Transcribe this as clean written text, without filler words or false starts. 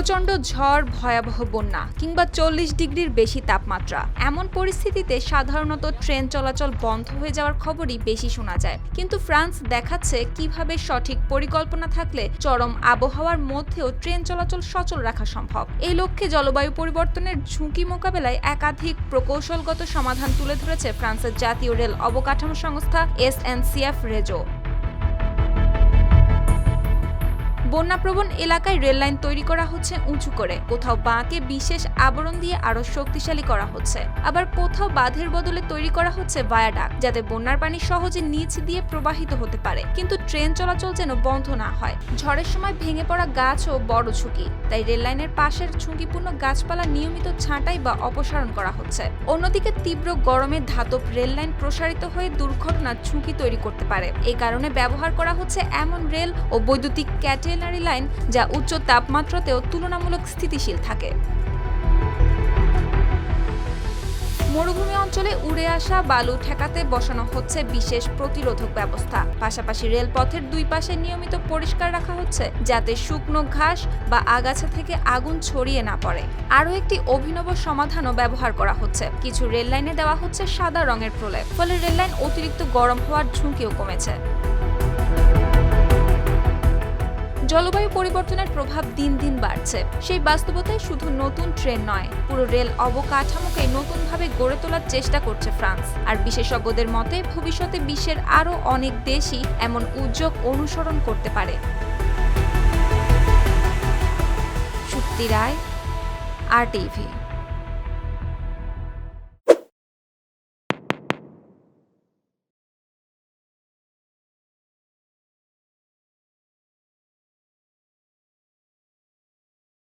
প্রচণ্ড ঝড়, ভয়াবহ বন্যা কিংবা 40 ডিগ্রির বেশি তাপমাত্রা, এমন পরিস্থিতিতে সাধারণত ট্রেন চলাচল বন্ধ হয়ে যাওয়ার খবরই বেশি শোনা যায়। কিন্তু ফ্রান্স দেখাচ্ছে কিভাবে সঠিক পরিকল্পনা থাকলে চরম আবহাওয়ার মধ্যেও ট্রেন চলাচল সচল রাখা সম্ভব। এই লক্ষ্যে জলবায়ু পরিবর্তনের ঝুঁকি মোকাবেলায় একাধিক প্রকৌশলগত সমাধান তুলে ধরেছে ফ্রান্সের জাতীয় রেল অবকাঠামো সংস্থা SNCF রেজো। বন্যাপ্রবণ এলাকায় রেললাইন তৈরি করা হচ্ছে উঁচু করে, কোথাও বাঁকে বিশেষ আবরণ দিয়ে আরো শক্তিশালী করা হচ্ছে, আবার কোথাও বাঁধের বদলে তৈরি করা হচ্ছে ভায়াডাক্ট, যাতে বন্যার পানি সহজে নিচ দিয়ে প্রবাহিত হতে পারে কিন্তু ট্রেন চলাচল যেন বন্ধ না হয়। ঝড়ের সময় ভেঙে পড়া গাছও বড় ঝুঁকি, তাই রেললাইনের পাশের ঝুঁকিপূর্ণ গাছপালা নিয়মিত ছাঁটাই বা অপসারণ করা হচ্ছে। অন্যদিকে তীব্র গরমে ধাতব রেললাইন প্রসারিত হয়ে দুর্ঘটনার ঝুঁকি তৈরি করতে পারে। এই কারণে ব্যবহার করা হচ্ছে এমন রেল ও বৈদ্যুতিক ক্যাটেনারি লাইন যা উচ্চ তাপমাত্রাতেও তুলনামূলক স্থিতিশীল থাকে। মরুভূমি অঞ্চলে উড়ে আসা বালু ঠেকাতে বসানো হচ্ছে বিশেষ প্রতিরোধক ব্যবস্থা। পাশাপাশি রেলপথের দুই পাশে নিয়মিত পরিষ্কার রাখা হচ্ছে, যাতে শুকনো ঘাস বা আগাছা থেকে আগুন ছড়িয়ে না পড়ে। আরও একটি অভিনব সমাধানও ব্যবহার করা হচ্ছে, কিছু রেললাইনে দেওয়া হচ্ছে সাদা রঙের প্রলেপ, ফলে রেললাইন অতিরিক্ত গরম হওয়ার ঝুঁকিও কমেছে। জলবায়ু পরিবর্তনের প্রভাব দিন দিন বাড়ছে। সেই বাস্তবতায় শুধু নতুন ট্রেন নয়, পুরো রেল অবকাঠামোকে নতুনভাবে গড়ে তোলার চেষ্টা করছে ফ্রান্স। আর বিশেষজ্ঞদের মতে ভবিষ্যতে বিশ্বের আরও অনেক দেশই এমন উদ্যোগ অনুসরণ করতে পারে। সুপ্তি রায়, RTV।